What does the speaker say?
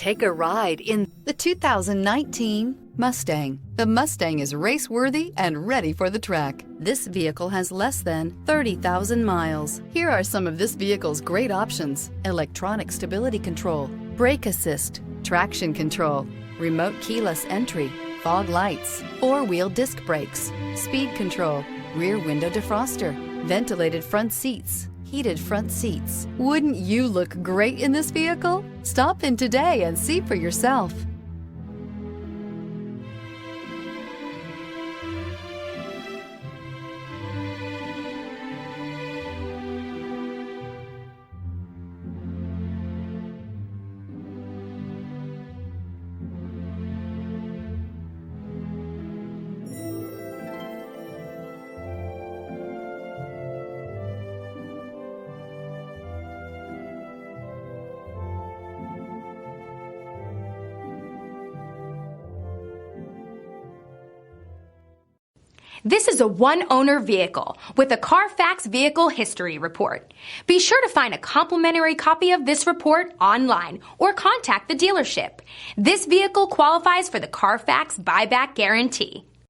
Take a ride in the 2019 Mustang. The Mustang is race-worthy and ready for the track. This vehicle has less than 30,000 miles. Here are some of this vehicle's great options: electronic stability control, brake assist, traction control, remote keyless entry, fog lights, four-wheel disc brakes, speed control, rear window defroster, ventilated front seats, heated front seats. Wouldn't you look great in this vehicle? Stop in today and see for yourself. This is a one-owner vehicle with a Carfax Vehicle History Report. Be sure to find a complimentary copy of this report online or contact the dealership. This vehicle qualifies for the Carfax Buyback Guarantee.